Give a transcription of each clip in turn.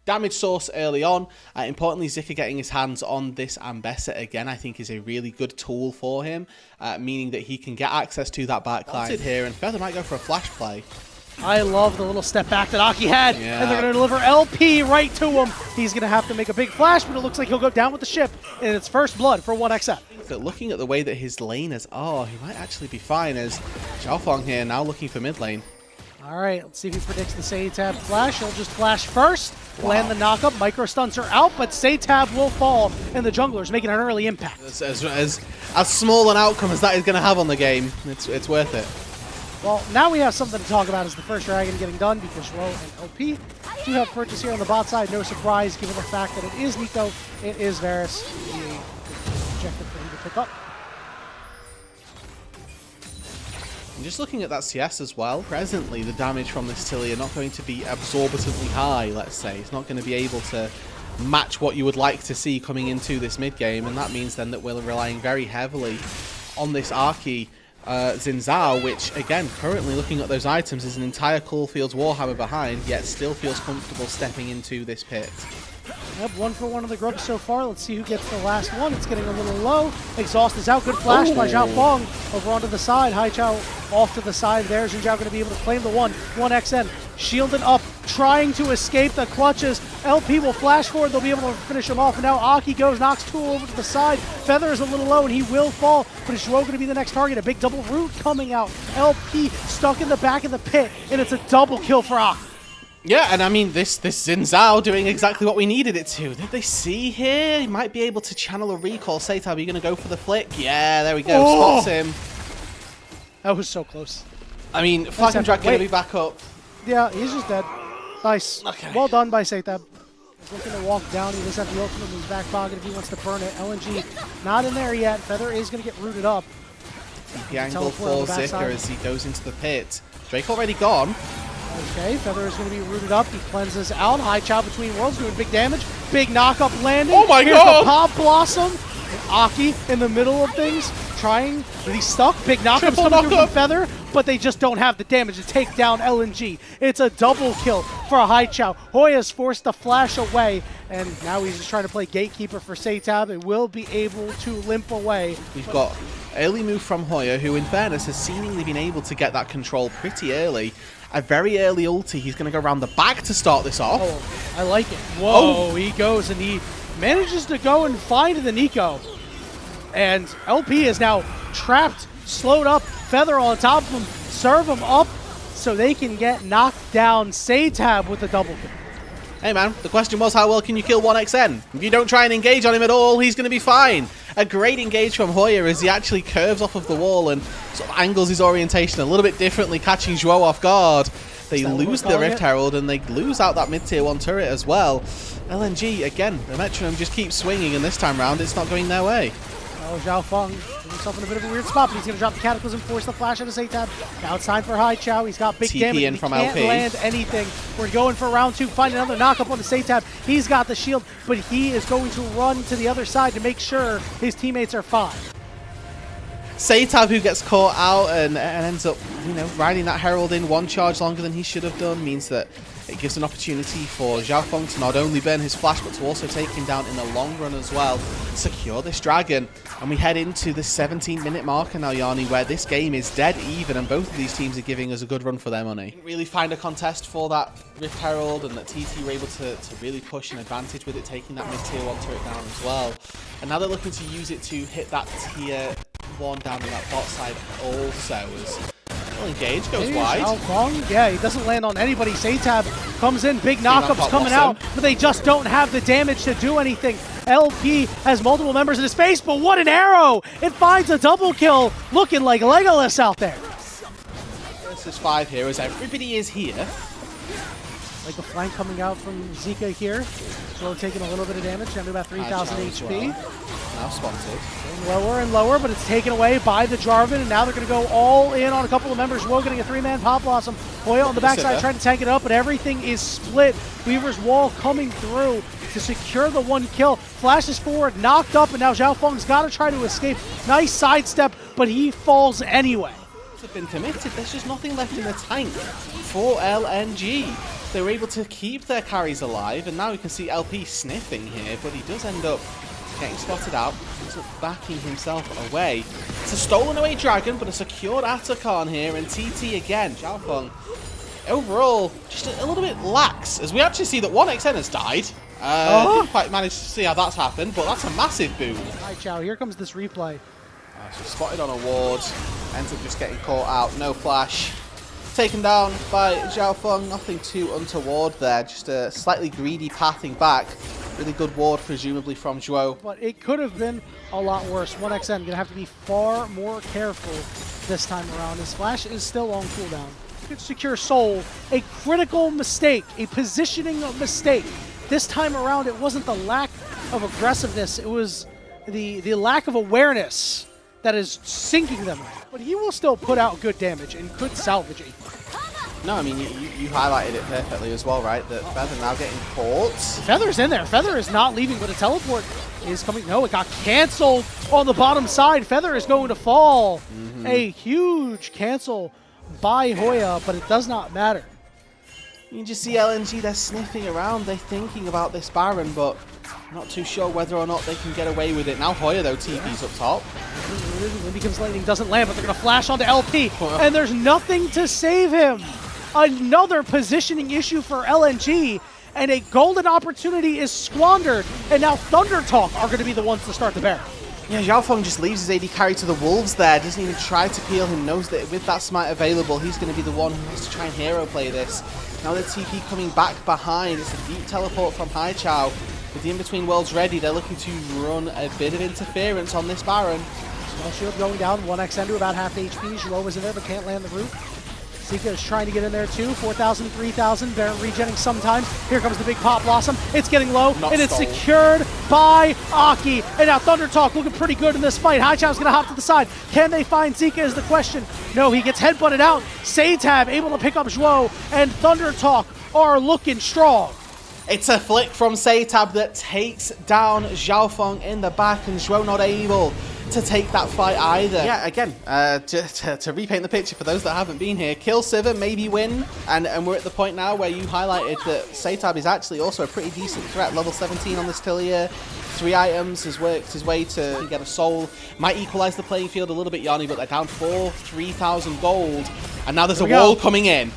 damage source early on. Importantly, Zika getting his hands on this Ambessa again, I think is a really good tool for him, meaning that he can get access to that backline here, and Feather might go for a flash play. I love the little step back that Aki had, and they're going to deliver LP right to him. He's going to have to make a big flash, but it looks like he'll go down with the ship, and it's first blood for 1XN. But looking at the way that his laners are, he might actually be fine, as Xiaofeng here now looking for mid lane. All right, let's see if he predicts the Satab flash. He'll just flash first, land the knockup. Micro stunts are out, but Satab will fall, and the junglers making an early impact. As small an outcome as that is going to have on the game, it's worth it. Well, now we have something to talk about as the first dragon getting done, because Ro and LP do have purchase here on the bot side. No surprise, given the fact that it is Nico, it is Varus, the objective for him to pick up. And just looking at that CS as well, presently the damage from this Tilly are not going to be absorbently high, let's say. It's not going to be able to match what you would like to see coming into this mid game, and that means then that we're relying very heavily on this Arky Xin Zhao, which again, currently looking at those items, is an entire Coalfields Warhammer behind, yet still feels comfortable stepping into this pit. Yep, 1 for 1 of the grubs so far. Let's see who gets the last one. It's getting a little low. Exhaust is out. Good flash by Xiaofeng over onto the side. Haichao off to the side there. Xin Zhao going to be able to claim the 1XN. Shielded up, trying to escape the clutches. LP will flash forward. They'll be able to finish him off. And now Aki goes, knocks Tool over to the side. Feather is a little low, and he will fall. But is Zhuo going to be the next target? A big double root coming out. LP stuck in the back of the pit, and it's a double kill for Aki. Yeah, and I mean, this Xin Zhao doing exactly what we needed it to. Did they see here? He might be able to channel a recall. Satab, are you going to go for the flick? Yeah, there we go. Oh! Spots him. That was so close. I mean, Flash and Drag going to be back up. Yeah, he's just dead. Nice. Okay. Well done by Satab. He's looking to walk down. He does have the ultimate in his back pocket if he wants to burn it. LNG not in there yet. Feather is going to get rooted up. The angle for Zika as he goes into the pit. Drake already gone. Okay, Feather is going to be rooted up. He cleanses out. Haichao between worlds doing big damage. Big knockup landing. Oh my Here's god! The Pop Blossom. And Aki in the middle of things. Trying, but he's stuck. Big knockup coming through from Feather, but they just don't have the damage to take down LNG. It's a double kill for Haichao. Hoya's forced to flash away, and now he's just trying to play gatekeeper for Satab and will be able to limp away. We've got early move from Hoya, who in fairness has seemingly been able to get that control pretty early. A very early ulti. He's going to go around the back to start this off. Oh, I like it. Whoa, he goes and he manages to go and find the Nico. And LP is now trapped, slowed up. Feather on top of him, serve him up so they can get knocked down. Satab with the double kill. Hey man, the question was how well can you kill 1XN? If you don't try and engage on him at all, he's going to be fine. A great engage from Hoya as he actually curves off of the wall and sort of angles his orientation a little bit differently, catching Zhuo off guard. They lose the Rift Herald and they lose out that mid-tier 1 turret as well. LNG, again, the metronome just keeps swinging, and this time round it's not going their way. Oh, Xiaofeng put himself in a bit of a weird spot, but he's going to drop the Cataclysm, force the flash out of Satab. Now it's time for Haichao. He's got big damage. He from can't LP. land anything. We're going for round 2. Find another knockup on the Satab. He's got the shield, but he is going to run to the other side to make sure his teammates are fine. Satab, who gets caught out and ends up, you know, riding that Herald in 1 charge longer than he should have done, means that it gives an opportunity for Xiaofeng to not only burn his flash, but to also take him down in the long run as well. Secure this dragon. And we head into the 17-minute marker now, Yanni, where this game is dead even, and both of these teams are giving us a good run for their money. Didn't really find a contest for that Rift Herald, and that TT were able to really push an advantage with it, taking that mid-tier 1 turret down as well. And now they're looking to use it to hit that tier 1 down on that bot side also, as well, engage goes wide. Xiaofeng, yeah, he doesn't land on anybody. Satab comes in, big knockups coming out, but they just don't have the damage to do anything. LP has multiple members in his face, but what an arrow! It finds a double kill, looking like Legolas out there. This is 5 here, as everybody is here. Like the flank coming out from Zika here. Slow taking a little bit of damage, down to about 3,000 HP. Now spotted. Getting lower and lower, but it's taken away by the Jarvan, and now they're going to go all in on a couple of members. Woe getting a 3-man Pop Blossom. Hoya on the backside trying to tank it up, but everything is split. Weaver's wall coming through to secure the 1 kill. Flashes forward, knocked up, and now Xiaofeng's got to try to escape. Nice sidestep, but he falls anyway. Have been committed. There's just nothing left in the tank for LNG. they were able to keep their carries alive, and now we can see LP sniffing here, but he does end up getting spotted out. Ends up backing himself away. It's a stolen away Dragon, but a secured Atacon here, and TT again. Xiaofeng, overall, just a little bit lax, as we actually see that 1xN has died. Didn't quite manage to see how that's happened, but that's a massive boon. Haichao, here comes this replay. So spotted on a ward, ends up just getting caught out, no flash. Taken down by Xiaofeng, nothing too untoward there, just a slightly greedy pathing back. Really good ward, presumably from Zhuo. But it could have been a lot worse. 1xN going to have to be far more careful this time around. His flash is still on cooldown. Good secure soul, a critical mistake, a positioning mistake. This time around, it wasn't the lack of aggressiveness, it was the lack of awareness that is sinking them. But he will still put out good damage and could salvage it. No, I mean, you highlighted it perfectly as well, right? That Feather now getting caught. Feather's in there. Feather is not leaving, but a teleport is coming. No, it got canceled on the bottom side. Feather is going to fall. A huge cancel by Hoya, but it does not matter. You can just see LNG, they're sniffing around, they're thinking about this Baron, but not too sure whether or not they can get away with it. Now Hoya, though, TP's up top. When becomes lightning doesn't land, but they're going to flash onto LP, and there's nothing to save him. Another positioning issue for LNG, and a golden opportunity is squandered, and now ThunderTalk are going to be the ones to start the Baron. Yeah, Xiaofeng just leaves his AD carry to the Wolves there, doesn't even try to peel him, knows that with that smite available, he's going to be the one who has to try and hero play this. Now the TP coming back behind, it's a deep teleport from Haichao. With the in-between worlds ready, they're looking to run a bit of interference on this Baron. Small shield going down, 1xN to about half HP. Zhuo was in there but can't land the root. Zika is trying to get in there too. 4,000, 3,000. Baron regenning sometimes. Here comes the big Pop Blossom. It's getting low, and it's secured by Aki. And now ThunderTalk looking pretty good in this fight. Haichao's going to hop to the side. Can they find Zika is the question. No, he gets headbutted out. Satab able to pick up Zhuo, and ThunderTalk are looking strong. It's a flick from Satab that takes down Xiaofeng in the back, and Zhuo not able to take that fight either. Yeah, again, to repaint the picture for those that haven't been here, kill Sivir, maybe win, and we're at the point now where you highlighted that Satab is actually also a pretty decent threat. Level 17 on this Tillia, 3 items, has worked his way to get a soul. Might equalize the playing field a little bit, Yanni, but they're down 3,000 gold, and now there's a wall coming in.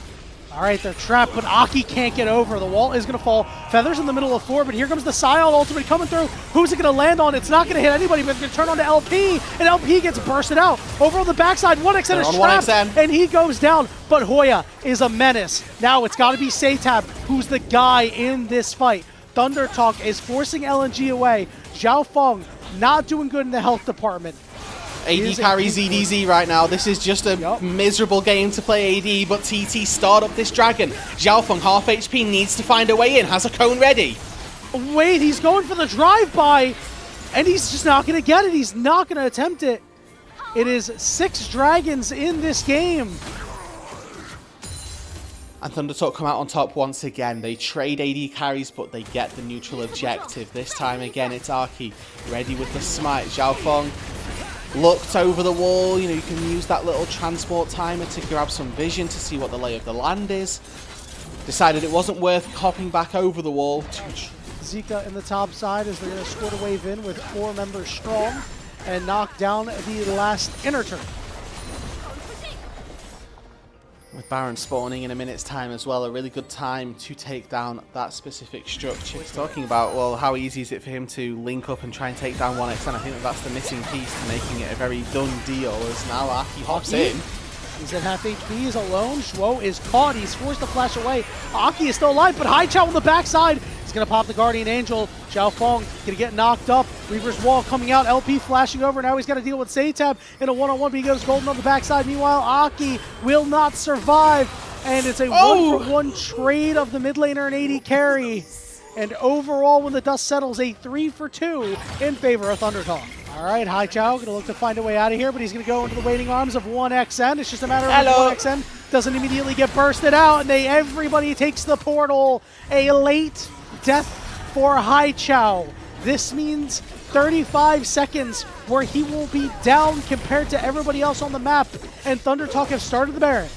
All right, they're trapped, but Aki can't get over. The wall is going to fall. Feather's in the middle of 4, but here comes the Scion ultimate coming through. Who's it going to land on? It's not going to hit anybody, but it's going to turn on to LP, and LP gets bursted out. Over on the backside, 1xN is trapped, and he goes down, but Hoya is a menace. Now it's got to be Satab who's the guy in this fight. ThunderTalk is forcing LNG away. Xiaofeng not doing good in the health department. AD carries ZDZ right now. This is just a miserable game to play AD, but TT start up this Dragon. Xiaofeng, half HP, needs to find a way in. Has a cone ready. Wait, he's going for the drive-by, and he's just not going to get it. He's not going to attempt it. It is 6 dragons in this game. And ThunderTalk come out on top once again. They trade AD carries, but they get the neutral objective. This time again, it's Aki ready with the smite. Xiaofeng looked over the wall. You know, you can use that little transport timer to grab some vision to see what the lay of the land is. Decided it wasn't worth hopping back over the wall. Zika in the top side as they're going to squirt a wave in with 4 members strong and knock down the last inner turn. With Baron spawning in a minute's time as well, a really good time to take down that specific structure. He's talking about, well, how easy is it for him to link up and try and take down 1xN. I think that's the missing piece to making it a very done deal, as now Aki hops in. He's at half HP, he's alone. Zhuo is caught, he's forced to flash away. Aki is still alive, but Haichao on the backside. He's going to pop the Guardian Angel. Xiaofeng going to get knocked up. Reaver's Wall coming out. LP flashing over. Now he's got to deal with Satab in a one-on-one, but he goes golden on the backside. Meanwhile, Aki will not survive. And it's a 1-for-1 trade of the mid laner and AD carry. And overall, when the dust settles, a 3-for-2 in favor of ThunderTalk. All right, Haichao going to look to find a way out of here, but he's going to go into the waiting arms of 1xN. It's just a matter of 1xN doesn't immediately get bursted out, and everybody takes the portal. A late death for Haichao. This means 35 seconds where he will be down compared to everybody else on the map, and ThunderTalk have started the Baron.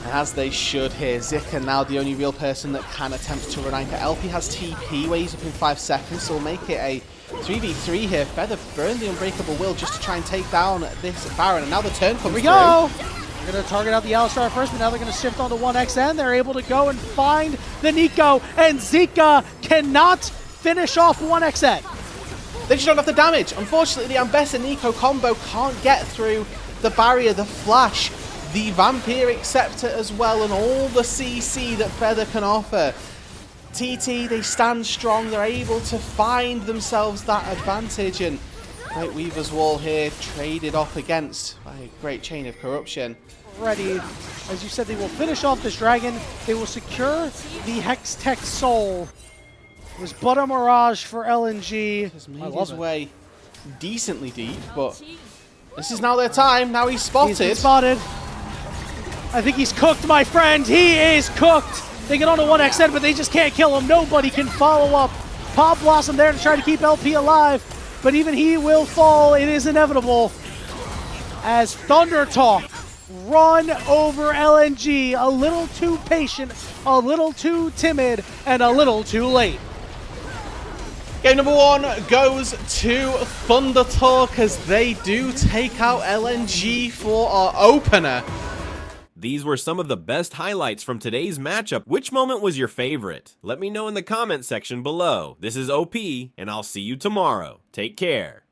As they should here. Zika now the only real person that can attempt to run anchor. LP has TP where he's up in 5 seconds, so we'll make it a 3v3 here. Feather burn the Unbreakable Will just to try and take down this Baron, and now the turn comes through. Here we go! They're going to target out the Alistar first, but now they're going to shift onto 1xN. They're able to go and find the Nico, and Zika cannot finish off 1xN. They just don't have the damage. Unfortunately, the Ambessa-Nico combo can't get through the barrier, the flash, the Vampiric Scepter as well, and all the CC that Feather can offer. TT, they stand strong. They're able to find themselves that advantage, and Great Weaver's Wall here traded off against by a great chain of corruption. Ready. As you said, they will finish off this dragon. They will secure the Hextech Soul. It was but a mirage for LNG. Has made his way decently deep, but this is now their time. Now he's spotted. He's been spotted. I think he's cooked, my friend. He is cooked. They get onto 1xN, but they just can't kill him. Nobody can follow up. Pop Blossom there to try to keep LP alive, but even he will fall. It is inevitable as ThunderTalk run over LNG. A little too patient, a little too timid, and a little too late. Game number 1 goes to ThunderTalk as they do take out LNG for our opener. These were some of the best highlights from today's matchup. Which moment was your favorite? Let me know in the comment section below. This is OP, and I'll see you tomorrow. Take care.